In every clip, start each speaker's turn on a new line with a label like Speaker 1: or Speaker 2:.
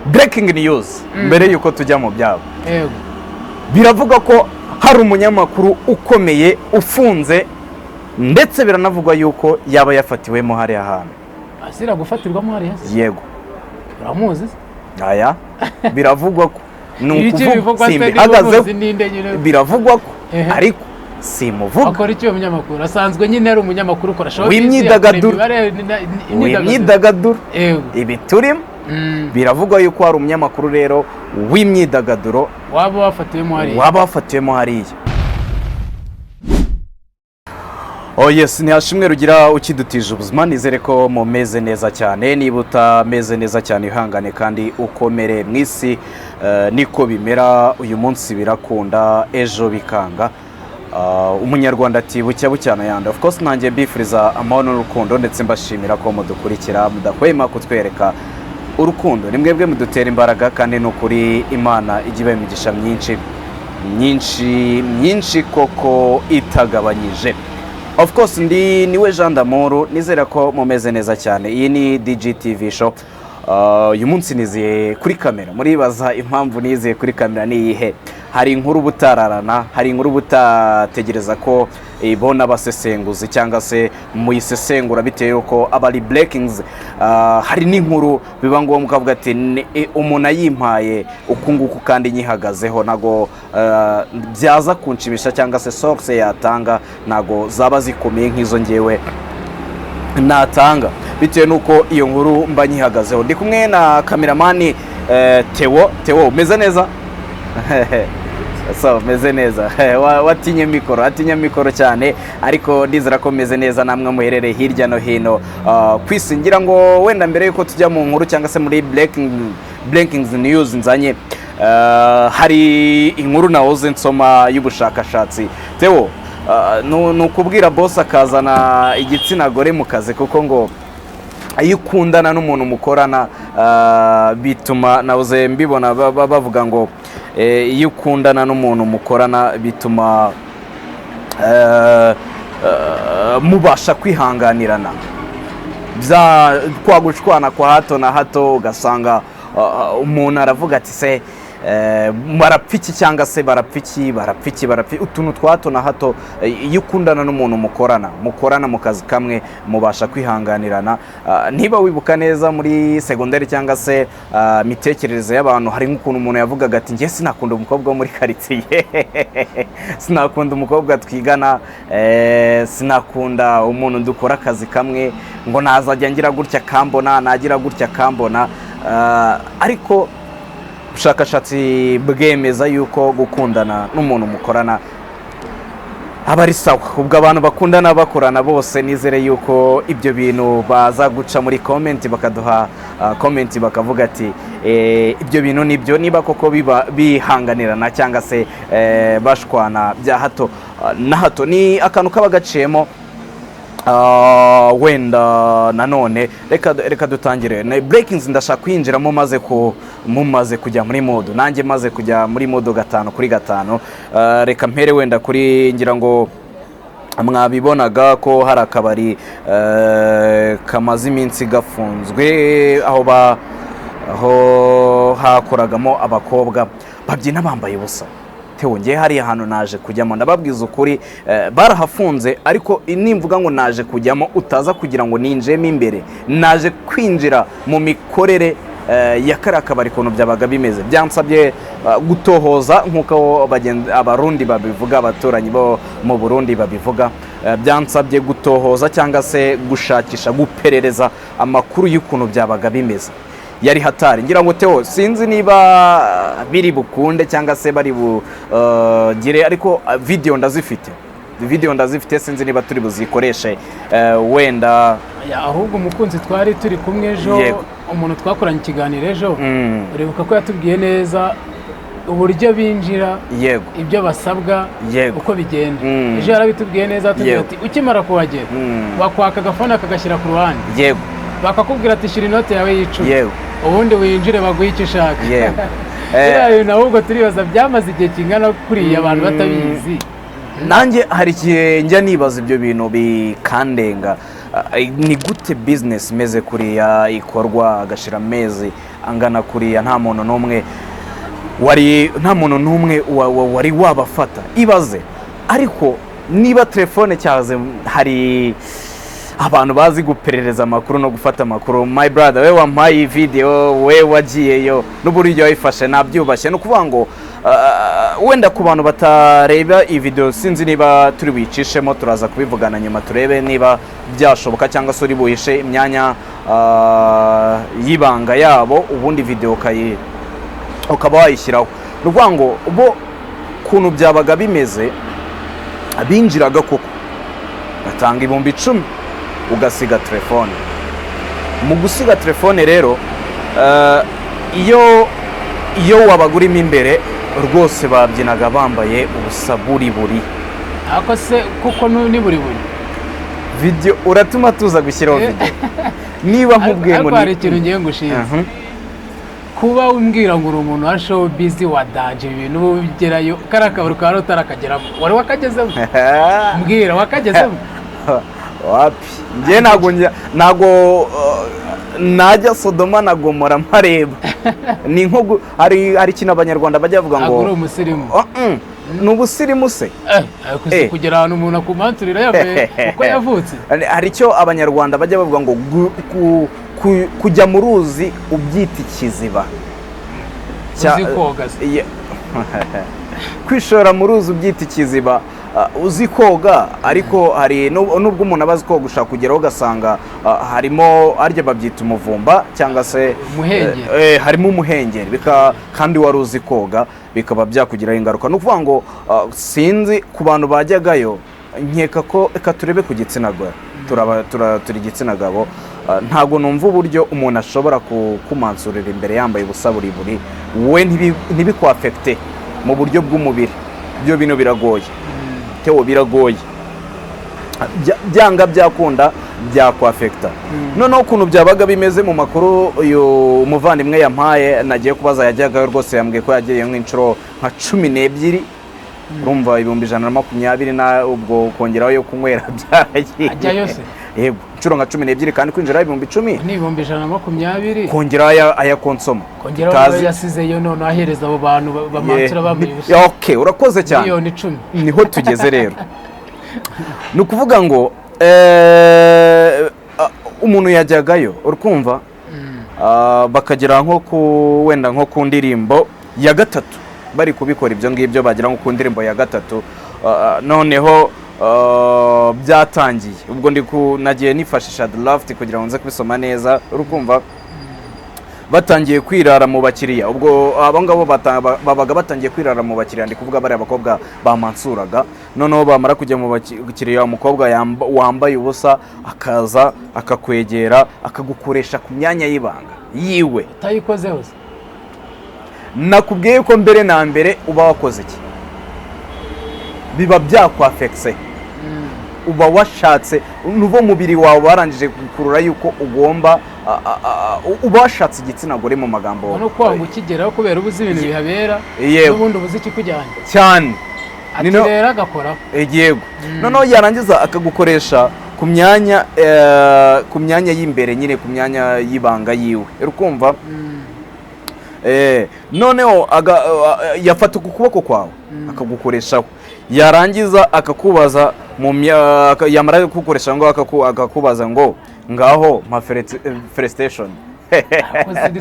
Speaker 1: breaking news mbere yuko tujya mu byabo.
Speaker 2: Yego.
Speaker 1: Biravuga ko hari umunyamakuru ukomeye ufunze ndetse biranavugwa yuko yaba yafatiwemo hari ahantu.
Speaker 2: Asira gufatirwamo hari hasi.
Speaker 1: Yego.
Speaker 2: Uramuzi?
Speaker 1: Aya biravugwa ko
Speaker 2: nukuvuga
Speaker 1: hagazeho biravugwa ko ariko simuvuga.
Speaker 2: Akora iki umunyamakuru? Asanzwe nyine ari umunyamakuru ukora show
Speaker 1: w'imyidagaduro. Ibi turimo biravugwa yuko hari umunyamakuru rero w'imyidagaduro
Speaker 2: waba
Speaker 1: wafatiwemo hariya. Yes, ni hashimwe rugira ukidutije ubuzima, nizere ko mumeze neza cyane. Niba utameze neza cyane ihangane kandi ukomere mwisi, niko bimera. Uyu munsi birakunda ejo bikanga. Umunyarwanda ati bucya bucyana yanda. Of course nanjye mbifuriza amahoro n'urukundo ndetse mbashimira ko mudukurikira mudahwema kutwereka urukundo. Ni mwebwe mudutera imbaraga kandi no kuri Imana igibe imigisha myinshi koko itagabanyije. Of course niwe Jean d'Amour, nizera ko mumeze neza cyane. Iyi ni DGTV show. Uyu munsi niziye kuri kamera. Muribaza impamvu niziye kuri kamera ni iyihe? Hari inkuru butararana, hari inkuru butategereza ko ibona abasesenguzi cyangwa se muyisesengura bitewe yuko abari breakings. Hari n'inkuru biba ngombwa ukavuga ati umuntu ayimpaye ukunguku kandi nyihagazeho nago byaza kunshimisha cyangwa se source yatanga nago zaba zikomeye nk'izo ngewe natanga bitewe nuko iyo nkuru mba nyihagazeho. Ndi kumwe na cameraman Theo. Umeze neza? So meze neza. Watinye mikoro cyane ariko ndizera ko meze neza namwe muherere hirya no hino kwisingira ngo wenda mbere yuko tujya mu nkuru cyangwa se muri breaking news nzanye. Hari inkuru nahoze nsoma y'ubushakashatsi. Theo, nukubwira boss akazana igitsina gore mu kazi kuko ngo iyo ukundana n'umuntu mukorana bituma nahoze mbibona bavuga ngo iyo ukundana n'umuntu mukorana bituma mubasha kwihanganirana. Kwa gushwana kwa hato na hato ugasanga umuntu aravuga ati se barapfiki cyangwa se barapfiki utuntu twa hato na hato. Iyo ukundana n'umuntu mukorana mu kazi kamwe mubasha kwihanganirana. Niba wibuka neza muri segonderi cyangwa se mitekerereze y'abantu, hari nk'ukuntu umuntu yavugaga ati ngiye sinakunda umukobwa wo muri quartier, sinakunda umukobwa twigana, sinakunda umuntu dukora akazi kamwe, ngo nazajya ngira gutya kambona nagira gutya kambona. Ariko ubushakashatsi bwemeza yuko gukundana n'umuntu mukorana aba ari sawa. Ubwo abantu bakundana bakorana bose nizere yuko ibyo bintu baza guca muri comment bakaduha comment bakavuga ati ibyo bintu nibyo, niba koko bihanganirana cyangwa se bashwana bya hato na hato. Ni akantu kaba gaciyemo. Wenda nanone reka dutangire na breakings. Ndashaka kwinjiramo mumaze kujya muri mode, nanjye maze kujya muri mode 5/5. Reka mpere wenda kuri ngira ngo mwabibonaga ko hari akabari kamaze iminsi gafunzwe aho hakoragamo abakobwa babyina bambaye ubusa. Theo, ngiye hari ahantu naje kujyamo ndababwiza ukuri, barahafunze ariko nimvuga ngo naje kujyamo utaza kugira ngo ninjemo imbere. Naje kwinjira mu mikorere ya kariya kabari kuntu byabaga bimeze. Byansabye gutohoza nk'uko abarundi babivuga, abaturanyi bo mu Burundi babivuga. Byansabye gutohoza cyangwa se gushakisha guperereza amakuru y'ukuntu byabaga bimeze. Yari hatari. Ngira ngo Theo, sinzi niba biri bukunde cyangwa se bari bugire, ariko video ndazifite sinzi niba turi buzikoreshe wenda.
Speaker 2: Ahubwo umukunzi twari turi kumwe ejo, umuntu twakoranye ikiganiro ejo, uribuka ko yatubwiye neza uburyo binjira, ibyo basabwa, uko bigenda. Ejo yarabitubwiye neza, atubwiye ati ukimara kuhagera wakwaka agafone akagashyira ku ruhande, bakakubwira ati shira inote yawe y'icumi, ubundi winjire baguhe icyo ushaka. Ahubwo turibaza byamaze igihe kingana kuriya abantu batabizi.
Speaker 1: Nanjye hari igihe njya nibaza ibyo bintu bikandenga. Ni gute business imeze kuriya ikorwa agashira amezi angana kuriya nta muntu n'umwe wari wabafata ibaze. Ariko niba telefone cyaze hari abantu bazi guperereza amakuru no gufata amakuru, my brother, we wampaye iyi video, we wagiyeyo n'uburyo wayifashe nabyubashye. No kuvuga ngo wenda ku bantu batareba iyi video sinzi niba turi bicishemo, turaza kubivugana nyuma turebe niba byashoboka cyangwa se uri buhishe imyanya y'ibanga yabo, ubundi video ukaba wayishyiraho. Ni ukuvuga ngo bo kuntu byabaga bimeze, abinjiraga koko batanga 10,000 ugasiga telefone. Mu gusiga telefone rero iyo wabaga urimo imbere rwose babyinaga bambaye ubusa buri.
Speaker 2: Ako se kuko ni buri
Speaker 1: video uratuma tuza gushyiraho video niba nkubwiye ngo
Speaker 2: hari ikintu ngiye ngushinze kuba umbwira ngo uri umuntu wa showbiz wadanje ibintu bigerayo karakabura ka rutarakageraho wari wakagezemo mbwira wakagezemo
Speaker 1: wapi ngiye nago najya Sodoma na Gomora mpareba ni nko hari kino abanyarwanda bajya bavuga ngo
Speaker 2: uri umusirimu
Speaker 1: n'ubusirimu se
Speaker 2: kugera ahantu umuntu akumanturira yavuye uko yavutse.
Speaker 1: Hari icyo abanyarwanda bajya bavuga ngo kujya mu ruzi ubyita ikiziba,
Speaker 2: uzi koga
Speaker 1: kwishora mu ruzi ubyita ikiziba, uzi koga. Ariko hari nubwo umuntu abazi koga ushaka kugeraho ugasanga harimo arya babyita umuvumba cyangwa se harimo umuhengeri, kandi wari uzi koga bikaba byakugiraho ingaruka. Ni ukuvuga ngo sinzi ku bantu bajyagayo, nkeka ko reka turebe ku gitsina gore, turi igitsina gabo, ntabwo numva uburyo umuntu ashobora kumansurira imbere yambaye ubusa buri we ntibikwafekte mu buryo bw'umubiri. Byo bino biragoye tewo, biragoye byanga byakunda byakwafekta. Noneho ukuntu byabaga bimeze mu makuru uyu umuvandimwe yampaye nagiye kubaza, yajyagayo rwose yambwiye ko yagiye nk'inshuro nka 12, urumva 120 na ubwo kongeraho yo kunywera byagiye
Speaker 2: ajyayo se.
Speaker 1: Yego inshuro nka 12 kandi kwinjira 10,000
Speaker 2: ni 120
Speaker 1: kongera aya konsoma
Speaker 2: kongera yasizeyo none ahereza abo bantu bamansura bambaye ubusa.
Speaker 1: Okay, urakoze cyane.
Speaker 2: Miliyoni 10
Speaker 1: niho tugeze rero. Ni ukuvuga ngo umuntu yajyagayo urukumva bakagera wenda nko ku ndirimbo ya gatatu bari kubikora ibyo ngibyo, bagira nko ku ndirimbo ya gatatu, noneho byatangiye ubwo nagiye nifashisha draft kugira ngo nze kubisoma neza, urukumva batangiye kwirara mu bakiriya. Ubwo abo ngabo babaga batangiye kwirara mu bakiriya, ndi kuvuga bari abakobwa bamansuraga. Noneho bamara kujya mu bakiriya, umukobwa wambaye ubusa akaza akakwegera akagukoresha ku myanya y'ibanga yiwe
Speaker 2: utayikozeho.
Speaker 1: Nakubwiye ko mbere na mbere uba wakoze iki, biba byakwafekse. Uba washatse nuvo mubiri wawe barangije gukurura yuko ugomba uba washatse igitsina gore mu magambo
Speaker 2: no kwanga ukigeraho kubera ubuzi ibintu bihabera n'ubundi ubuzi ikikujyanye
Speaker 1: cyane
Speaker 2: atirera agakora.
Speaker 1: Yego noneho yarangiza akagukoresha ku myanya y'imbere, nyine ku myanya y'ibanga yiwe, urukumva. Noneho yafata ukuboko kwawe akagukoreshaho, yarangiza akakubaza yamara kugukoresha ngo akakubaza ngo ngaho mpa felicitation.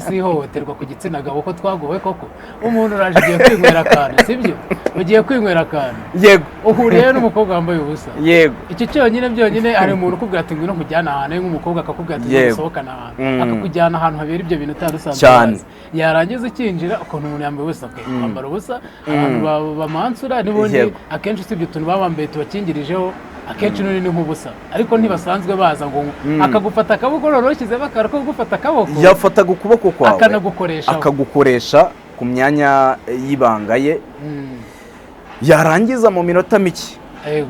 Speaker 2: Si ihohoterwa ku gitsina gabo ko twagowe koko? Umuntu uraje ugiye kwinywera akantu, sibyo? Ugiye kwinywera akantu,
Speaker 1: yego,
Speaker 2: uhuriye n'umukobwa wambaye ubusa,
Speaker 1: yego,
Speaker 2: iki byonyine hari umuntu ukubwira ati ngwino nkujyana ahantu, nk'umukobwa akakubwira ati nsohokana ahantu, akakujyana ahantu habera ibyo bintu utarusanzwe. Yarangiza ikinjira ukuntu umuntu yambaye ubusa, kwambara ubusa abantu bamansura n'ubundi akenshi usibye utuntu babambaye tubakingirijeho akenshi none ni nk'ubusa, ariko ntibasanzwe baza ngo akagufata akaboko roroshize bakara ko gufata akaboko,
Speaker 1: yafataga ukuboko kwawe akagukoresha ku myanya y'ibanga ye. Yarangiza mu minota mike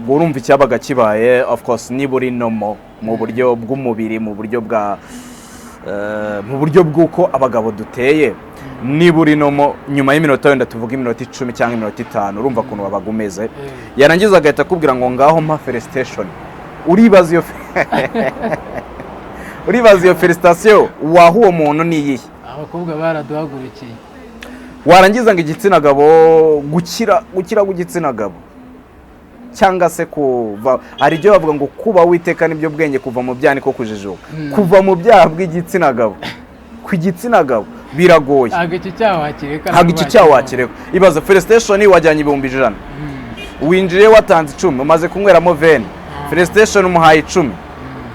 Speaker 1: urumva icyabaga kibaye. Of course niba uri nomo mu buryo bw'umubiri, mu buryo bw'uko abagabo duteye, niba uri nomo nyuma y'iminota wenda tuvuga iminota 10 cyangwa iminota 5, urumva kuntu wabaga umeze. Yarangiza agahita akubwira ngo ngaho mpa felicitation. Uribaza iyo felicitation waho uwo muntu ni iyihe?
Speaker 2: abakobwa baraduhagurukiye.
Speaker 1: Warangiza ngo igitsina gabo gukira gw'igitsina gabo cyangwa se kuva, hari ibyo bavuga ngo kuba witeka nibyo bwenge, kuva mu byaha niko kujijuka. Kuva mu byaha bw'igitsina gabo ku gitsina gabo biragoye.
Speaker 2: Ntabwo iki cyaha wakireka.
Speaker 1: Ntabwo iki cyaha wakireka. Ibaza Felicitation wajyanye 1,100, winjiye watanze 10, umaze kunyweramo vene, Felicitation umuhaye 10,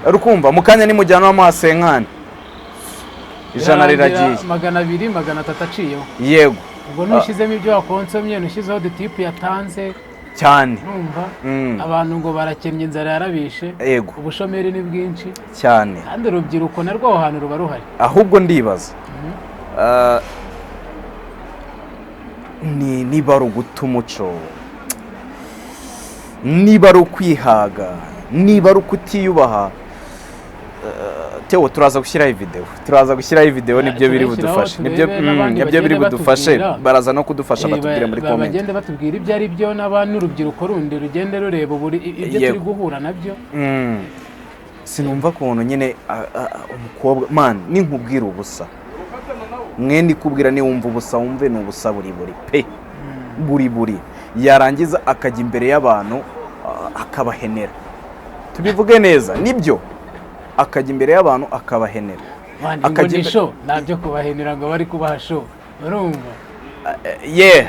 Speaker 1: urukumva mukanya nimujyana mu hasenkane ijana riragiye
Speaker 2: 200 300 aciyeho.
Speaker 1: Yego,
Speaker 2: ubwo nushizemo ibyo wakonsomye, nushizeho dutipu yatanze
Speaker 1: cyane.
Speaker 2: Numva abantu ngo barakennye, inzara yarabishe,
Speaker 1: yego,
Speaker 2: ubushomeri ni bwinshi
Speaker 1: cyane,
Speaker 2: kandi urubyiruko narwo aho hantu ruba ruhari.
Speaker 1: Ahubwo ndibaza niba ari uguta umuco, niba ari ukwihaga, niba ari ukutiyubaha. Tewo turaza gushyiraho video nibyo biri budufashe, nibyo biri budufashe, baraza no kudufasha batubwire muri comment.
Speaker 2: Bagende batubwira ibyo ari byo, n'abandi urubyiruko rundi rugende rureba ibyo turi guhura nabyo.
Speaker 1: Sinumva kuntu nyine umukobwa man ninkubwira ubusa, mwende ikubwira ni wumva ubusa, wumve ni ubusa buri pe buri yarangiza akajya imbere y'abantu akabahenera. Tubivuge neza, nibyo akajya imbere y'abantu akabahenera.
Speaker 2: Akajya show nabyo kubahenera ngo bari kubaha show, urumva?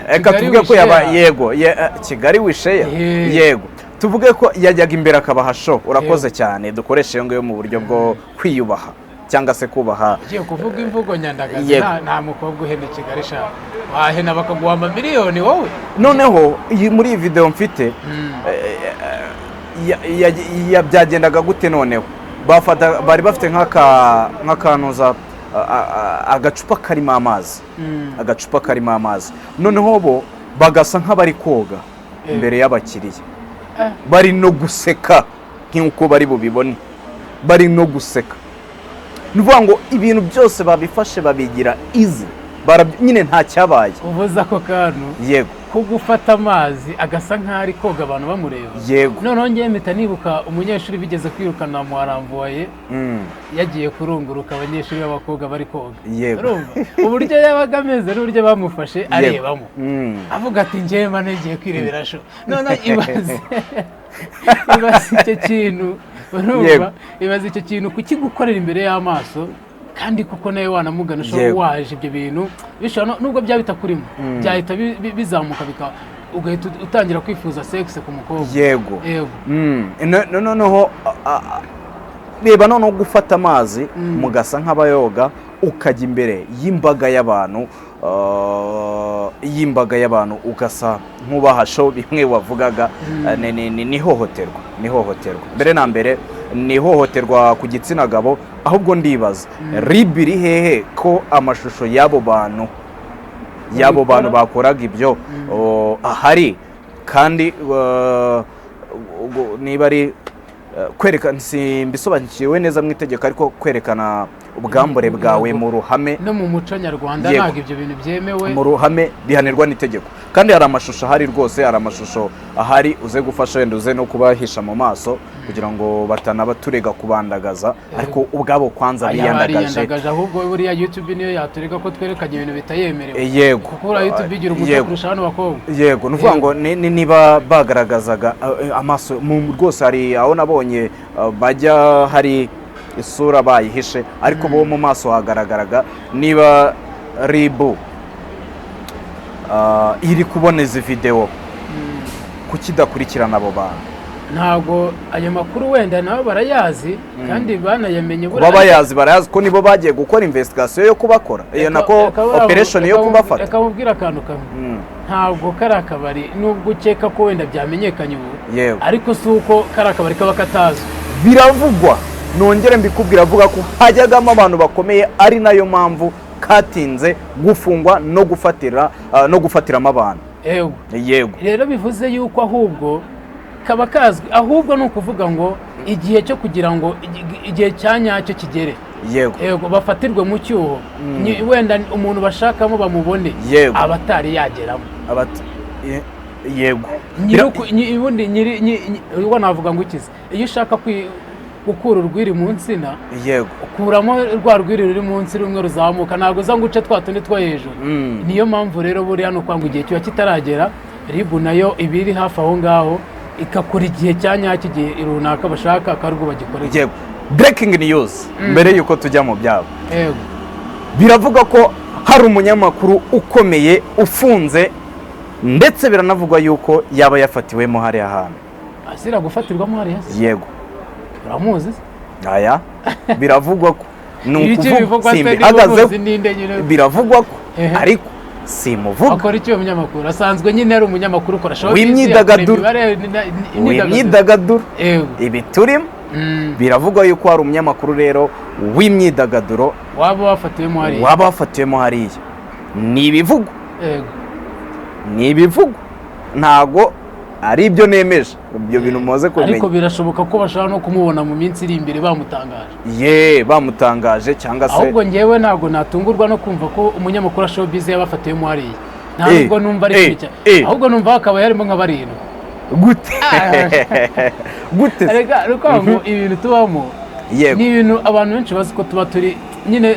Speaker 1: Eka tuvuge ko yaba yego Kigali wisheya. Yego, tuvuge ko yajyaga imbere akabaha show. Urakoze cyane, dukoreshe ngo yo mu buryo bwo kwiyubaha cyangwa se kubaha.
Speaker 2: Ugiye kuvuga imvugo nyandagazi, nta mukobwa uhenda Kigali sha wahena bakaguha amamiliyoni wowe. Noneho
Speaker 1: muri iyi video mfite byagendaga gute? Noneho bari bafite nk'akanuza agacupa karimo amazi, noneho bo bagasa nk'abari koga imbere y'abakiriya, bari no guseka nk'uko bari bubibone, bari no guseka. Nuvuga ngo ibintu byose babifashe babigira easy, nyine nta cyabaye.
Speaker 2: Uvuze ako kantu,
Speaker 1: yego,
Speaker 2: ko gufata amazi agasa nk'ari koga abantu bamureba.
Speaker 1: Yego,
Speaker 2: noneho ngiye mpita nibuka umunyeshuri bigeze kwirukana mu aramvuye, yagiye kurunguruka abanyeshuri b'abakobwa bari koga.
Speaker 1: Yego,
Speaker 2: uburyo yabaga ameze n'uburyo bamufashe arebamo, avuga ati njyewe mba nagiye kwirebera show. Noneho ibaze icyo kintu, urumva? Ibaze icyo kintu kukigukorera imbere y'amaso, kandi kuko nawe wanamugana ushobora waje ibyo bintu bishobora nubwo byabita kurimo byahita bizamuka ugahita utangira kwifuza sex ku mukobwa.
Speaker 1: Yego, noneho reba noneho gufata amazi mugasa nk'abayoga, ukajya imbere y'imbaga y'abantu ugasa nk'ubaha show. Bimwe wavugaga ni hohoterwa, mbere na mbere ni hohoterwa ku gitsina gabo. Ahubwo ndibaza RIB iri hehe ko amashusho y'abo bantu bakoraga ibyo ahari, kandi niba ari kwerekana, simbisobanukiwe neza mu itegeko, ariko kwerekana ubwambure bwawe mu ruhame
Speaker 2: no mu muco nyarwanda ntabwo ibyo bintu byemewe.
Speaker 1: Mu ruhame bihanirwa n'itegeko, kandi hari amashusho ahari rwose, hari amashusho ahari uze gufasha, wenda uze no kubahisha mu maso kugira ngo batanabaturega kubandagaza, ariko ubwabo kwanza biyandagaje.
Speaker 2: Ahubwo buriya YouTube niyo yaturega ko twerekanye ibintu bitayemerewe.
Speaker 1: Yego,
Speaker 2: kuko uriya YouTube igira umuco kurusha hano bakobwa.
Speaker 1: Yego, nuvuga ngo niba bagaragazaga amaso rwose, hari aho nabonye bajya hari isura bayihishe, ariko bo mu maso hagaragaraga. Niba RIB iri kuboneza video, kuki idakurikirana abo bantu?
Speaker 2: Ntabwo ayo makuru wenda nabo barayazi, kandi banayamenye.
Speaker 1: Kuba barayazi ko nibo bagiye gukora investigation yo kubakora, iyo nako operation yo kubafata.
Speaker 2: Reka mubwira akantu kamwe, ntabwo kari akabari nubwo ukeka ko wenda byamenyekanye ubu, ariko si uko kari akabari kaba katazwi.
Speaker 1: Biravugwa, nongere mbikubwira, avuga ko hajyagamo abantu bakomeye, ari nayo mpamvu katinze gufungwa no gufatiramo abantu. Yego,
Speaker 2: rero bivuze yuko ahubwo kaba kazwi, ahubwo ni ukuvuga ngo igihe cyo kugira ngo igihe cya nyacyo kigere. Yego, bafatirwe mu cyuho, wenda umuntu bashakamo bamubone, abatari yageramo.
Speaker 1: Yego,
Speaker 2: ubundi navuga ngo ikize, iyo ushaka gukura urwiri mu nsina
Speaker 1: yego
Speaker 2: ukuramo rwa rwiri ruri munsi rumwe ruzamuka ntabwo uza ngo uce twa tundi two hejuru niyo mpamvu rero buriya ni ukwanga igihe kiba kitaragera ribu nayo iba iri hafi aho ngaho igakora igihe cya nyacyo igihe runaka bashaka akarwo bagikorera.
Speaker 1: yego breaking news mbere y'uko tujya mu byabo
Speaker 2: yego
Speaker 1: biravuga ko hari umunyamakuru ukomeye ufunze ndetse biranavugwa yuko yaba yafatiwemo hariya hantu.
Speaker 2: asira gufatirwamo hariya
Speaker 1: yego
Speaker 2: uramuzi
Speaker 1: aya biravugwa ko
Speaker 2: ni ukuvuga
Speaker 1: simbihagazeho biravugwa ko ariko simuvuga.
Speaker 2: akora iki uwo munyamakuru? asanzwe nyine ari umunyamakuru ukora show
Speaker 1: w'imyidagaduro ibi turimo biravugwa yuko hari umunyamakuru rero w'imyidagaduro
Speaker 2: waba
Speaker 1: wafatiwemo hariya ni ibivugwa ntago ari ibyo nemeje ibyo bintu mumaze kumenya
Speaker 2: ariko birashoboka ko bashaka no kumubona mu minsi iri imbere
Speaker 1: bamutangaje cyangwa se
Speaker 2: ahubwo ngewe ntabwo natungurwa no kumva ko umunyamakuru wa showbiz yabafatiwemo hariya ntabwo numva ari cyo ahubwo numva hakaba yarimo nka barindwi
Speaker 1: gute
Speaker 2: ariko ngo ibintu tubamo ni ibintu abantu benshi bazi ko tuba turi nyine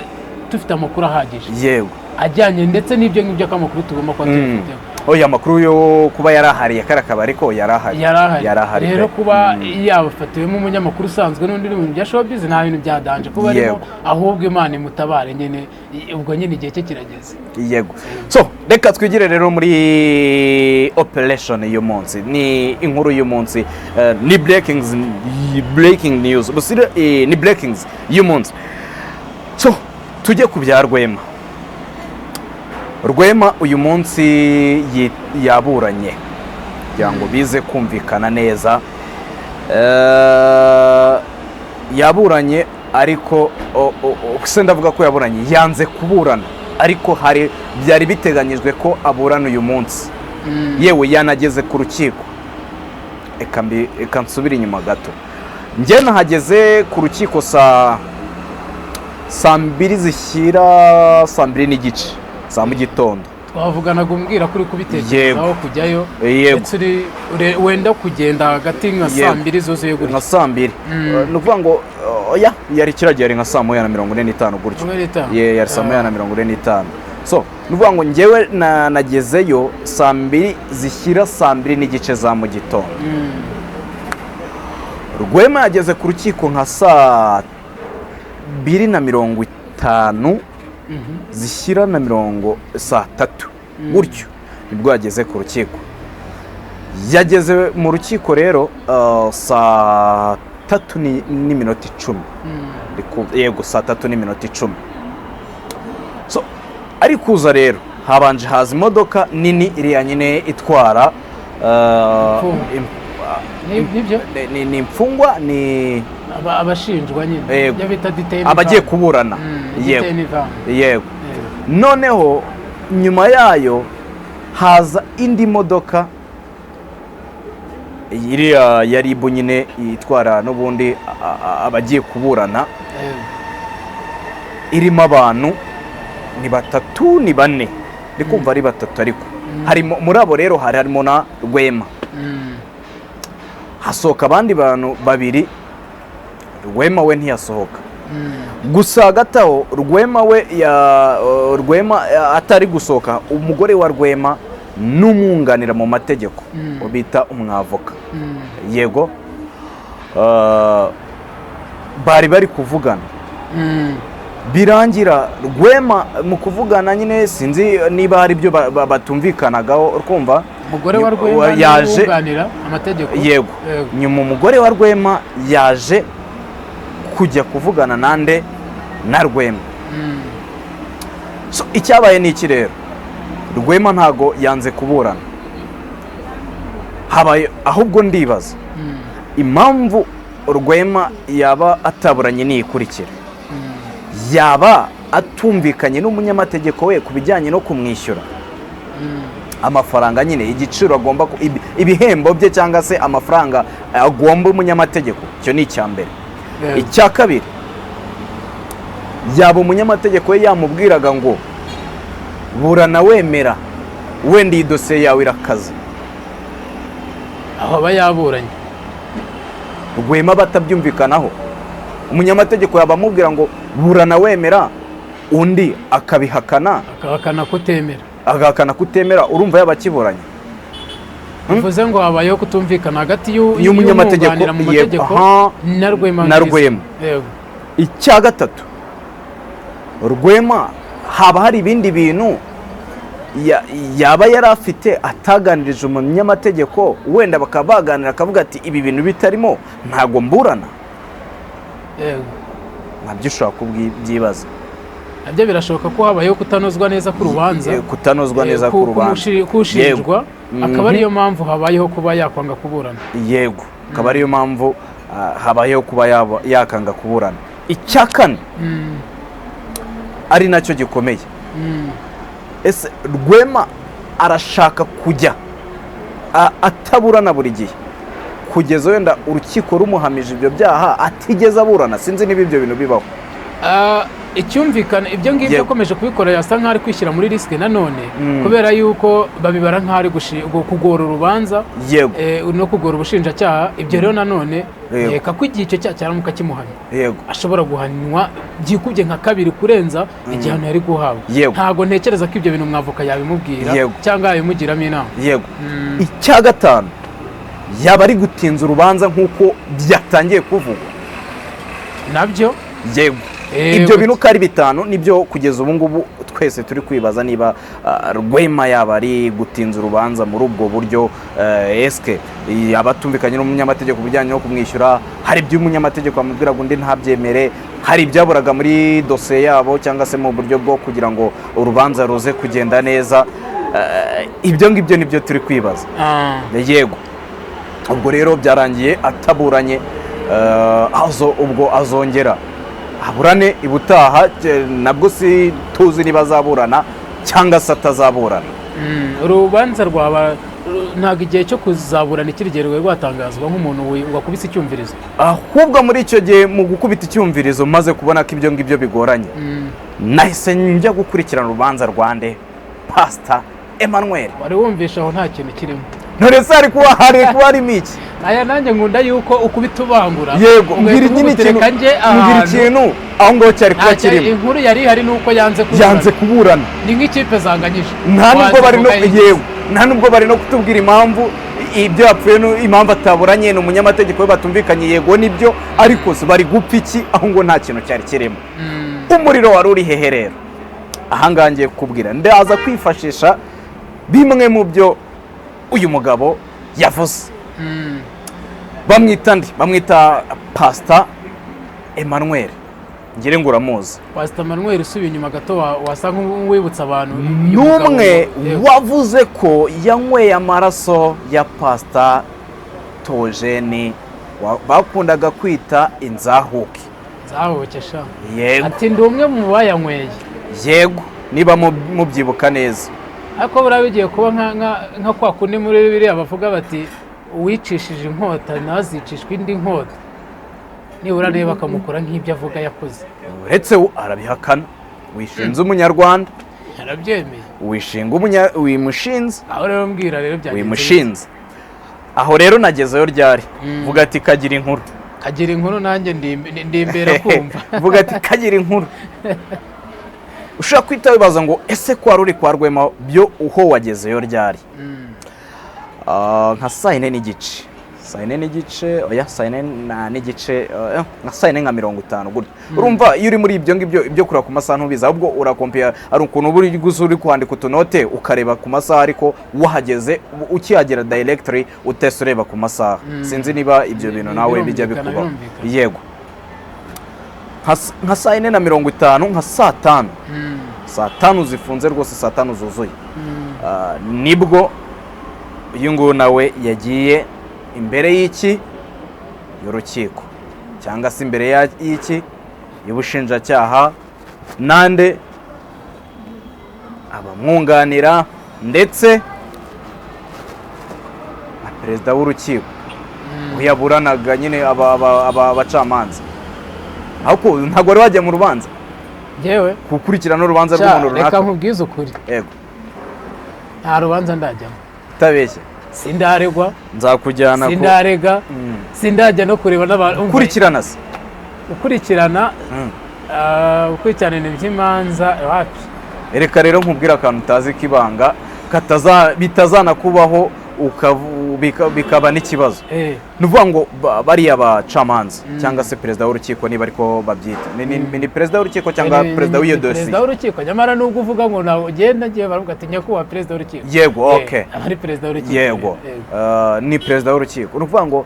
Speaker 2: dufite amakuru ahagije
Speaker 1: yego
Speaker 2: ajyanye ndetse n'ibyo ngibyo k'amakuru tugomba kuba tubifiteho.
Speaker 1: oya amakuru yo kuba yarahariye karakaba ariko yarahari
Speaker 2: rero kuba yabafatiwemo umunyamakuru usanzwe n'undi uri mu bintu bya showbiz nta bintu byadanje kuba arimo ahubwo Imana imutabare nyine ubwo nyine igihe cye kirageze.
Speaker 1: yego so reka twigire rero muri operation y'uyu munsi ni inkuru y'uyu munsi ni breaking news busire ni breakings y'uyu munsi. so tujye ku bya Rwema uyu munsi yaburanye kugira ngo bize kumvikana neza yaburanye ariko se ndavuga ko yaburanye yanze kuburana ariko byari biteganyijwe ko aburana uyu munsi yewe yanageze ku rukiko. Eka nsubire inyuma gato njye nahageze ku rukiko saa 2 zishyira saa 2 n'igice za mu gitondo.
Speaker 2: twavuganaga umbwira ko uri kubitekerezaho kujyayo ndetse wenda kugenda hagati nka saa 2 zuzuye gutya
Speaker 1: nka saa 2 ni ukuvuga ngo oya yari kiragera nka saa 1:45 gutyo yari saa 1:45 so ni ukuvuga ngo njyewe nagezeyo saa 2 zishyira saa 2 n'igice za mu gitondo. Rwema yageze ku rukiko nka saa 2:50 zishyira na saa 3 gutyo nibwo yageze ku rukiko. Yageze mu rukiko rero saa 3:10 yego saa 3:10 so ari kuza rero habanje haza imodoka nini iriya nyine itwara ni imfungwa ni
Speaker 2: abashinjwa nyine bita detained
Speaker 1: abagiye kuburana yego noneho nyuma yayo haza indi modoka iriya ya ribu nyine itwara n'ubundi abagiye kuburana irimo abantu ni 3 ni 4 ndi kumva ari 3 ariko harimo muri abo rero harimo na Rwema hasohoka abandi bantu 2 Rwema we ntiyasohoka gusa hagati aho Rwema atari gusohoka umugore wa Rwema n'umwunganira mu mategeko bita umwavoka yego bari kuvugana birangira Rwema mu kuvugana nyine sinzi niba hari ibyo batumvikanagaho kumva
Speaker 2: umugore wa Rwema yaje amategeko
Speaker 1: yego nyuma umugore wa Rwema yaje kujya kuvugana nande na Rwema so icyabaye ni iki rero Rwema ntago yanze kuburana habaye ahubwo ndibaza impamvu Rwema yaba ataburanye n'ikurikira yaba atumvikanye n'umunyamategeko we kubijyanye no kumwishyura amafaranga nyine igiciro agomba ibihembo bye cyangwa se amafaranga agomba umunyamategeko cyo ni icyambere icya kabiri yaba umunyamategeko we yamubwiraga ngo burana wemera wenda iyi dosiye yawe irakaze
Speaker 2: aho aba yaburanye
Speaker 1: Rwema batabyumvikanaho umunyamategeko yaba amubwira ngo burana wemera undi akabihakana agahakana kutemera urumva yaba akiburanye
Speaker 2: bivuze ngo habayeho kutumvikana hagati y'umwunganira mu mategeko na Rwema.
Speaker 1: Icya gatatu, Rwema haba hari ibindi bintu yaba yari afite ataganirije umunyamategeko wenda bakaba baganira akavuga ati ibi bintu bitarimo ntago mburana. Nabyo ushobora kubyibaza.
Speaker 2: Nabyo birashoboka ko habayeho kutanozwa neza ku rubanza, kushinjwa akaba ariyo mpamvu habayeho kuba yakwanga kuburana.
Speaker 1: Yego, akaba ariyo mpamvu habayeho kuba yakanga kuburana. Icya kane ari nacyo gikomeye, ese Rwema arashaka kujya ataburana buri gihe kugeza wenda urukiko rumuhamije ibyo byaha atigeze aburana? Sinzi niba ibyo bintu bibaho.
Speaker 2: Icyumvikana ibyo ngibyo akomeje kubikora yasa nk'aho ari kwishyira muri risike nanone, kubera yuko babibara nk'aho ari kugora urubanza no kugora ubushinjacyaha. Ibyo rero nanone reka ko igihe icyo cyaha cyaramuka kimuhamye ashobora guhanwa byikubye nka kabiri kurenza igihano yari guhabwa. Ntabwo ntekereza ko ibyo bintu umwavoka yabimubwira cyangwa yabimugiramo inama.
Speaker 1: Icya gatanu, yaba ari gutinza urubanza nk'uko byatangiye kuvugwa
Speaker 2: nabyo.
Speaker 1: Ibyo bintu uko ari bitanu nibyo kugeza ubu ngubu twese turi kwibaza niba Rwema yaba ari gutinza urubanza muri ubwo buryo. Eske abatumvikanye n'umunyamategeko bijyanye no kumwishyura, hari ibyo umunyamategeko amubwira ngo undi ntabyemere, hari ibyaburaga muri dosiye yabo cyangwa se mu buryo bwo kugira ngo urubanza ruze kugenda neza. Ibyo ngibyo nibyo turi kwibaza. Yego, ubwo rero byarangiye ataburanye, ubwo azongera aburane ibutaha, nabwo si tuzi niba azaburana cyangwa se atazaburana.
Speaker 2: Urubanza rwaba ntabwo igihe cyo kuzaburana ikirigerwe rwatangazwa nk'umuntu wakubise icyumvirizo,
Speaker 1: ahubwo muri icyo gihe mu gukubita icyumvirizo maze kubona ko ibyo ngibyo bigoranye, nahise njya gukurikirana urubanza rwa nde Pastor Emmanuel.
Speaker 2: Wari wumvisha aho nta kintu kirimo?
Speaker 1: None se hari kuba harimo iki?
Speaker 2: Aya nanjye nkunda yuko ukubita ubangura.
Speaker 1: Yego, mbwira ikintu aho ngaho cyari kuba kirimo.
Speaker 2: Inkuru yari hari nuko yanze
Speaker 1: kuburana.
Speaker 2: Ni nk'ikipe zanganyije.
Speaker 1: Nta nubwo bari no kutubwira impamvu ibyo yapfuye, impamvu ataburanye n'umunyamategeko we batumvikanye. Yego nibyo, ariko se bari gupfa iki aho ngo nta kintu cyari kirimo? Umuriro wari uri hehe rero? Ahangaha ngiye kukubwira, ndaza kwifashisha bimwe mu byo uyu mugabo yavuze. Bamwita Pastor Emmanuel, ngire ngo uramuzi.
Speaker 2: Pastor Emmanuel usubiye inyuma gato wasa nk'uwibutsa abantu,
Speaker 1: n'umwe wavuze ko yanyweye amaraso ya Pastor Theogene bakundaga kwita inzahuke.
Speaker 2: Nzahukesha. Ati ndi umwe mu bayanyweye.
Speaker 1: Yego, niba mubyibuka neza.
Speaker 2: Ariko buriya bigiye kuba nka kwa kundi muri Bibiliya bavuga bati uwicishije inkota ntazicishwe indi nkota, nibura rero bakamukora nk'ibyo avuga yakoze. Uretse
Speaker 1: arabihakana, wishinze umunyarwanda.
Speaker 2: Arabyemeye.
Speaker 1: Wimushinze.
Speaker 2: Aho rero mbwira rero byagenze.
Speaker 1: Wimushinze. Aho rero nagezeyo ryari. Vuga ati kagira inkuru.
Speaker 2: Kagira inkuru nanjye ndimbera kumva.
Speaker 1: Vuga ati kagira inkuru. Ushaka kwita wibaza ngo ese ko wari uri kwa Rwema byo uho wagezeyo ryari? Nka saa 4 n'igice. Saa 4 n'igice, oya saa 4 n'igice, nka saa 4 nka 50 gutyo. Urumva iyo uri muri ibyo ngibyo ibyo kura ku masaha ntubiza, ahubwo urakompera ari ukuntu buri gusa uri kwandika utunote ukareba ku masaha, ariko wahageze ukihagera directly utese ureba ku masaha. Sinzi niba ibyo bintu nawe bijya bikuba. Yego, nka saa 4 na 50, nka saa 5. Saa 5 zifunze rwose, saa 5 zuzuye. Nibwo uyu nguyu nawe yagiye imbere y'iki y'urukiko, cyangwa se imbere y'iki y'ubushinjacyaha, nande abamwunganira ndetse na perezida w'urukiko uyaburanaga nyine abacamanza. Ahubwo ntabwo wari wajya mu rubanza
Speaker 2: yewe
Speaker 1: gukurikirana urubanza rw'umuntu runaka.
Speaker 2: Reka nkubwize ukuri,
Speaker 1: yego,
Speaker 2: nta rubanza ndajyamo.
Speaker 1: Utabeshye,
Speaker 2: sindaregwa,
Speaker 1: nzakujyana
Speaker 2: sindarega, sindajya no kureba n'abantu.
Speaker 1: Ukurikirana se
Speaker 2: gukurikirana iby'imanza wapi.
Speaker 1: Reka rero nkubwira akantu utazi k'ibanga bitazanakubaho bikaba n'ikibazo. Ni ukuvuga ngo bariya bacamanza cyangwa se perezida w'urukiko niba ariko babyita ni perezida w'urukiko cyangwa perezida w'iyo dosiye.
Speaker 2: Perezida w'urukiko nyamara nubwo uvuga ngo nawe ugenda ngiye baravuga ati nyakubahwa perezida w'urukiko.
Speaker 1: Yego, okay.
Speaker 2: Ari perezida w'urukiko.
Speaker 1: Yego, ni perezida w'urukiko. Ni ukuvuga ngo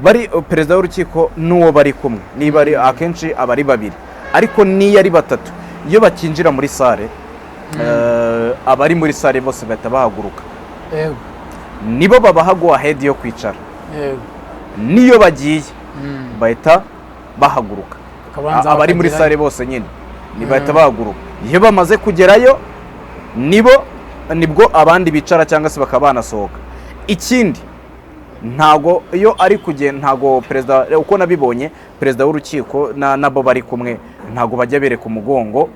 Speaker 1: bari perezida w'urukiko n'uwo bari kumwe niba ari akenshi aba ari babiri, ariko n'iyo ari batatu iyo bakinjira muri sale abari muri sale bose bahita bahaguruka.
Speaker 2: Yego.
Speaker 1: Nibo babaha go ahead yo kwicara.
Speaker 2: Yego.
Speaker 1: Niyo bagiye bahita bahaguruka. Abari muri sale bose nyine bahita bahaguruka. Iyo bamaze kugerayo nibwo abandi bicara cyangwa se bakaba banasohoka. Ikindi ntago iyo ari kugenda ntago perezida uko nabibonye perezida w'urukiko nabo bari kumwe ntago bajya bereka umugongo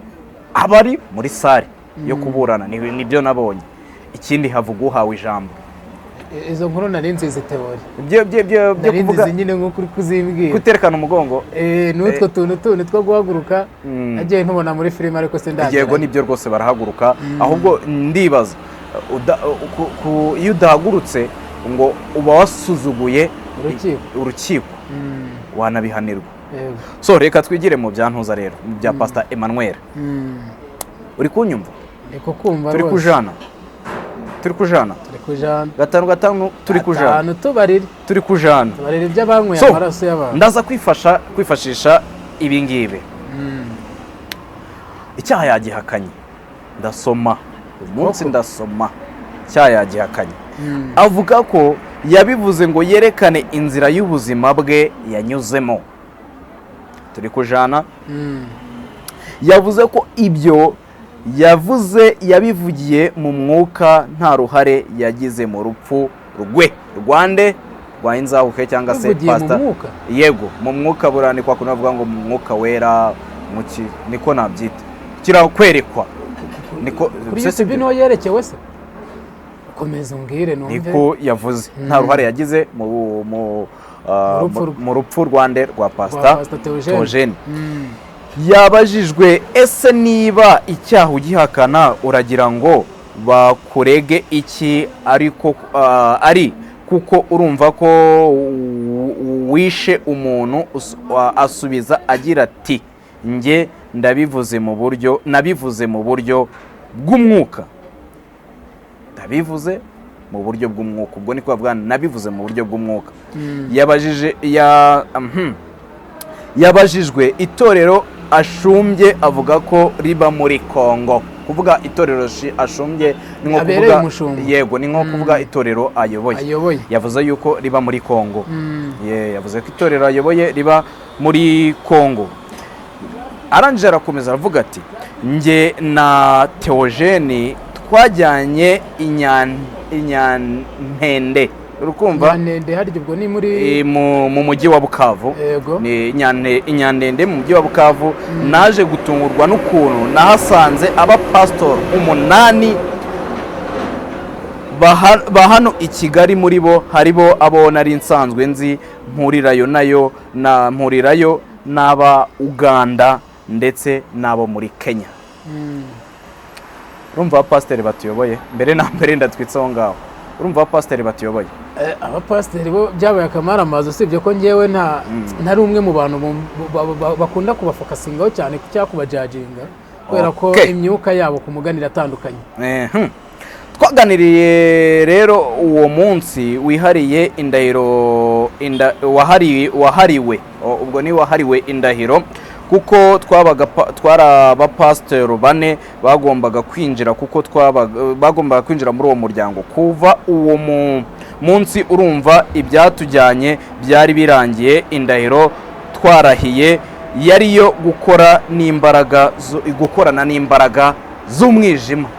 Speaker 1: abari muri sale yo kuburana. Nibyo nabonye. Ikindi havuga uhawe ijambo.
Speaker 2: Izo nkuru nari nzize teori
Speaker 1: byo kuvuga
Speaker 2: nyine nko kuri kuzimbwira
Speaker 1: kuterekana umugongo
Speaker 2: n'utwo tuntu two guhaguruka agiye ntubona muri filime ariko se ndagira.
Speaker 1: Yego, nibyo rwose barahaguruka. Ahubwo ndibaza iyo udahagurutse ngo uba wasuzuguye urukiko wanabihanirwa. So reka twigire mu byantuza rero bya Pastor Emmanuel. Uri kunyumva? Turi kujana gatanu turi kujana turi kujana
Speaker 2: iby'abanyweye amaraso y'abantu.
Speaker 1: Ndaza kwifashisha ibi ngibi. Icyaha yagihakanye ndasoma umunsi ndasoma icyaha yagihakanye. Avuga ko yabivuze ngo yerekane inzira y'ubuzima bwe yanyuzemo. Turi kujana. Yavuze ko ibyo yabivugiye mu mwuka nta ruhare yagize mu rupfu rwande rwa inzahuke cyangwa se Pastor. Yego, mu mwuka burani kwa kunavuga ngo mu mwuka wera niko nabyita kirakwerekwa niko
Speaker 2: kuri YouTube no yerekewe se. Komeza umbwire numve.
Speaker 1: Niko yavuze nta ruhare yagize mu rupfu rwande rwa Pastor Theogene. Yabajijwe ese niba icyaha ugihakana uragira ngo bakurege iki ariko ari kuko urumva ko wishe umuntu. Asubiza agira ati nge nabivuze mu buryo bw'umwuka. Ndabivuze mu buryo bw'umwuka. Ubwo niko bavuga nabivuze mu buryo bw'umwuka. Yabajijwe itorero ashumbye avuga ko riba muri Kongo. Kuvuga itorero ashumbye ni nko kuvuga yego ni nko kuvuga itorero ayoboye. Yavuze yuko riba muri Kongo. Yavuze ko itorero ayoboye riba muri Kongo. Arangije arakomeza aravuga ati nge na Theogene twajyanye inyantende. Urukumva
Speaker 2: harya ubwo ni muri
Speaker 1: mu mujyi wa Bukavu. Ni inyandende mu mujyi wa Bukavu. Naje gutungurwa n'ukuntu nahasanze abapastor 8 bahano i Kigali. muri bo haribo abo nari nsanzwe nzi mpurirayo n'aba Uganda ndetse n'abo muri Kenya. Urumva abapasiteri batuyoboye mbere na mbere ndatwitseho ngaho. Urumva abapasiteri batuyoboye
Speaker 2: abapasiteri bo byabaye akamaramaza. Usibye ko ngewe ntari umwe mu bantu bakunda kubafokasingaho cyane cyangwa kubajajinga kubera ko imyuka yabo ku muganira atandukanye.
Speaker 1: Twaganiriye rero uwo munsi wihariye indahiro wahariwe ubwo ni wahariwe indahiro kuko twari abapasiteri 4 bagombaga kwinjira kuko bagombaga kwinjira muri uwo muryango. Kuva uwo munsi urumva ibyatujyanye byari birangiye. Indahiro twarahiye yariyo gukorana n'imbaraga z'umwijima.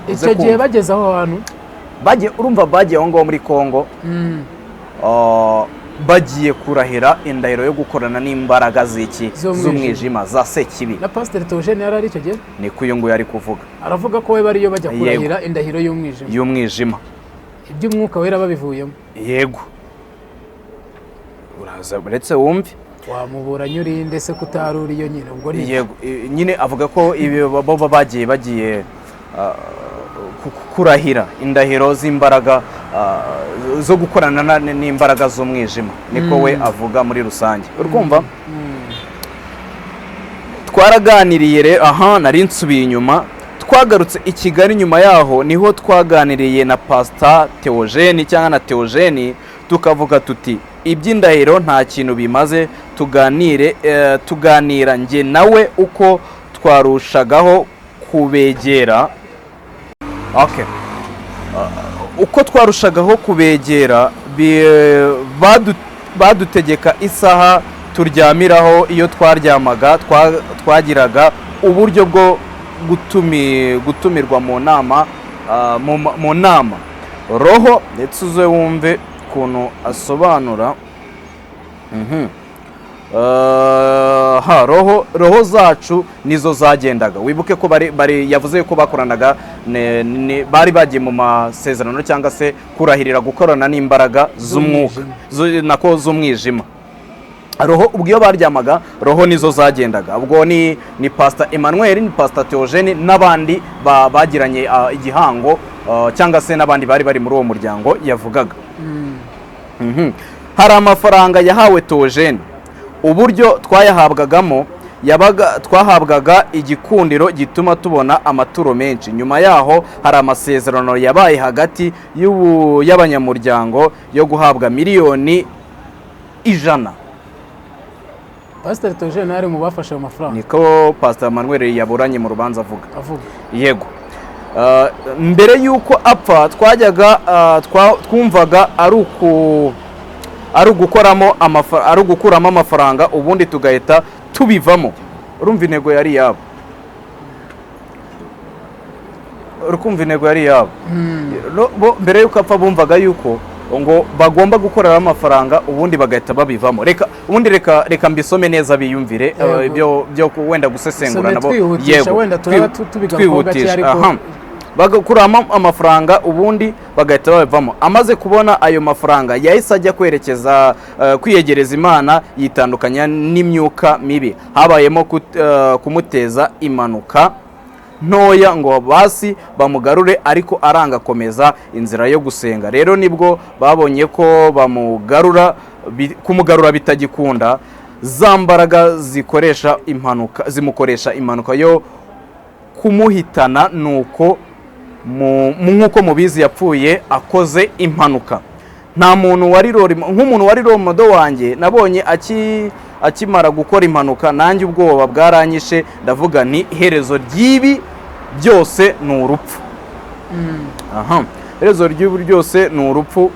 Speaker 2: Icyo gihe bageze aho hantu
Speaker 1: urumva bagiye aho ngaho muri Kongo. Bagiye kurahira indahiro yo gukorana n'imbaraga z'umwijima za Sekibi.
Speaker 2: Na Pastor Theogene yari ari icyo gihe
Speaker 1: ni kuyungu yari kuvuga.
Speaker 2: Aravuga ko we bariyo bajya kurahira indahiro y'umwijima. Iby'umwuka wera babivuyemo.
Speaker 1: Yego. Uraza uretse wumve
Speaker 2: wamuburanye urinde se kutari uriyo nyine ubwo ni
Speaker 1: yego nyine avuga ko bo bagiye kurahira indahiro z'imbaraga zo gukorana n'imbaraga z'umwijima niko we avuga muri rusange urumva twaraganiriye rero nari nsubiye inyuma twagarutse i Kigali nyuma yaho niho twaganiriye na Pastor Theogene cyangwa na Theogene tukavuga tuti iby'indahiro nta kintu bimaze tuganira njye nawe uko twarushagaho kubegera uko twarushagaho kubegera badutegeka isaha turyamiraho iyo twaryamaga twagiraga uburyo bwo gutumirwa mu nama roho ndetse uze wumve ukuntu asobanura roho zacu nizo zagendaga wibuke ko yavuze ko bakoranaga bari bagiye mu masezerano cyangwa se kurahirira gukorana n'imbaraga z'umwuka nako z'umwijima roho ubwo iyo baryamaga roho nizo zagendaga ubwo ni Pastor Emmanuel ni Pastor Theogene n'abandi bagiranye igihango cyangwa se n'abandi bari muri uwo muryango yavugaga hari amafaranga yahawe Theogene uburyo twayahabwagamo twahabwaga igikundiro gituma tubona amaturo menshi nyuma yaho hari amasezerano yabaye hagati y'abanyamuryango yo guhabwa miliyoni 100.
Speaker 2: Pastor Theogene ari mu bafashe amafaranga
Speaker 1: niko Pastor Emmanuel yaburanye mu rubanza avuga yego mbere yuko apfa twajyaga twumvaga ari ugukuramo amafaranga ubundi tugahita tubivamo urumva intego yari yabo mbere yuko apfa bumvaga yuko ngo bagomba gukorera amafaranga ubundi bagahita babivamo reka mbisome neza biyumvire byo wenda gusesengura nabo twihutisha bagakuramo amafaranga ubundi bagahita babivamo amaze kubona ayo mafaranga yahise ajya kwiyegereza Imana yitandukanya n'imyuka mibi habayemo kumuteza impanuka ntoya ngo basi bamugarure ariko aranga komeza inzira yo gusenga rero nibwo babonye ko kumugarura bitagikunda za mbaraga zimukoresha impanuka yo kumuhitana nuko nk'uko mubizi yapfuye akoze impanuka nta muntu nk'umuntu wari romodo wanjye nabonye akimara gukora impanuka nanjye ubwoba bwaranyishe ndavuga ni iherezo ry'ibi byose ni urupfu iherezo ry'ibi byose ni urupfu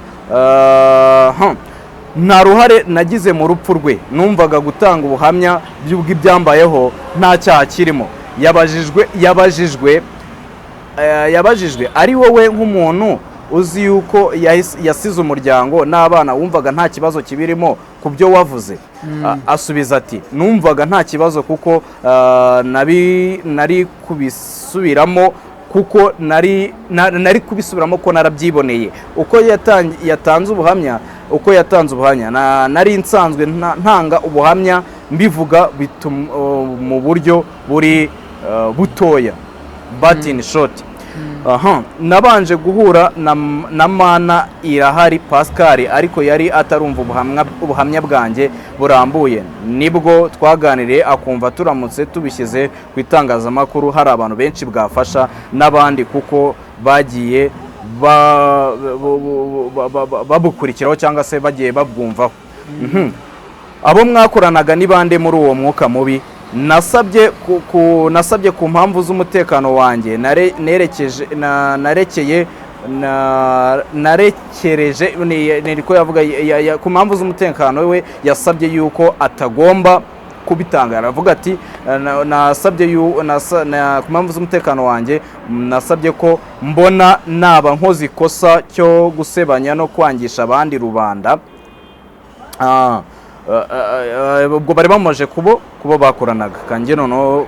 Speaker 1: nta ruhare nagize mu rupfu rwe numvaga gutanga ubuhamya bw'ibyambayeho nta cyaha kirimo yabajijwe ari wowe nk'umuntu uzi yuko yasize umuryango n'abana wumvaga nta kibazo kibirimo ku byo wavuze asubiza ati numvaga nta kibazo kuko nari kubisubiramo kuko nari kubisubiramo ko narabyiboneye uko yatanze ubuhamya nari nsanzwe ntanga ubuhamya mbivuga mu buryo buri butoya but in short nabanje guhura na Mana Irahari Pascal ariko yari atarumva ubuhamya bwanjye burambuye nibwo twaganiriye akumva turamutse tubishyize ku itangazamakuru hari abantu benshi bwafasha n'abandi kuko bagiye babukurikiraho cyangwa se bagiye babwumvaho abo mwakoranaga ni bande muri uwo mwuka mubi nasabye ku mpamvu z'umutekano wanjye narekereje niko yavuga ku mpamvu z'umutekano we yasabye yuko atagomba kubitanga aravuga ati nasabye ku mpamvu z'umutekano wanjye nasabye ko mbona naba nkoze ikosa cyo gusebanya no kwangisha abandi rubanda ubwo bari bamaje kubo bakoranaga kanjye noneho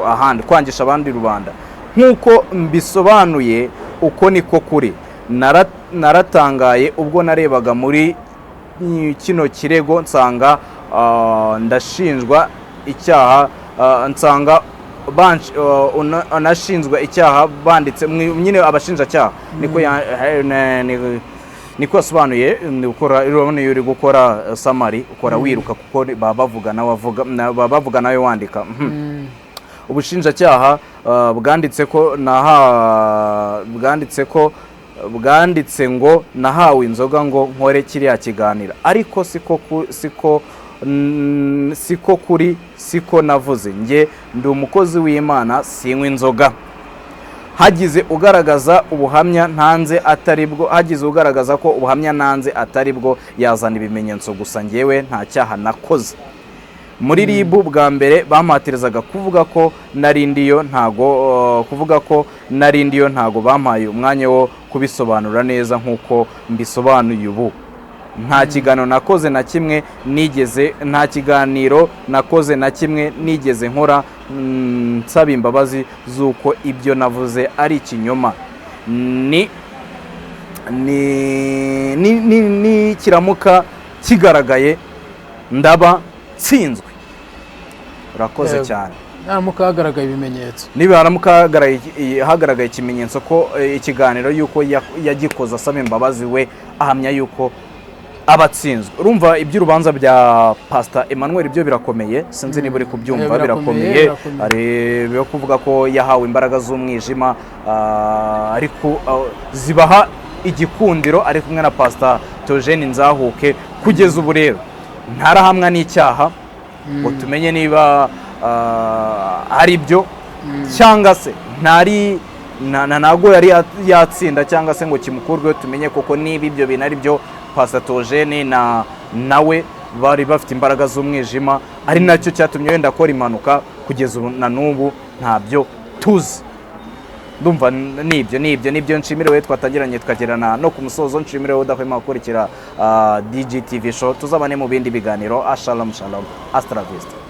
Speaker 1: ahandi kwangisha abandi rubanda nk'uko mbisobanuye uko niko kuri naratangaye ubwo narebaga muri kino kirego nsanga ndashinjwa icyaha, nsanga anashinzwe icyaha banditse nyine abashinjacyaha niko yasobanuye. Urabona iyo uri gukora samari ukora wiruka kuko baba bavuga nawe wandika. Ubushinjacyaha bwanditse ngo nahawe inzoga ngo nkore kiriya kiganiro, ariko siko navuze. Njye ndi umukozi w'Imana, sinywa inzoga. Hagize ugaragaza ubuhamya ntanze ko ubuhamya nanze atari bwo yazana ibimenyetso gusa, njyewe nta cyaha nakoze. Muri RIB bwa mbere bampatirizaga kuvuga ko narindiyo ntago bampaye umwanya wo kubisobanura neza nk'uko mbisobanuye ubu. Nta kiganiro nakoze na kimwe nigeze nkora nsaba imbabazi z'uko ibyo navuze ari ikinyoma. ni kiramuka kigaragaye ndaba tsinzwe. Urakoze cyane.
Speaker 2: Haramuka hagaragaye ibimenyetso,
Speaker 1: niba haramuka hagaragaye ikimenyetso ko ikiganiro yuko yagikoze asaba imbabazi we ahamya yuko abatsinzwe. Urumva iby'urubanza bya Pastor Emmanuel ibyo birakomeye, sinzi niba uri kubyumva. Birakomeye, ari byo kuvuga ko yahawe imbaraga z'umwijima, ariko zibaha igikundiro ari kumwe na Pastor Theogene Nzahuke. Kugeza ubu rero ntarahamwa n'icyaha ngo tumenye niba ari byo cyangwa se ntago yari yatsinda cyangwa se ngo kimukurweho, tumenye koko niba ibyo bintu ari byo Pastor Theogene nawe bari bafite imbaraga z'umwijima, ari nacyo cyatumye wenda akora impanuka. Kugeza ubu na n'ubu ntabyo tuzi. Ndumva nibyo nshimire we twatangiranye tukagerana no ku musozo. Nshimire we udahwema gukurikira DGTV show. Tuzabane mu bindi biganiro. Shalom, Astra Vista.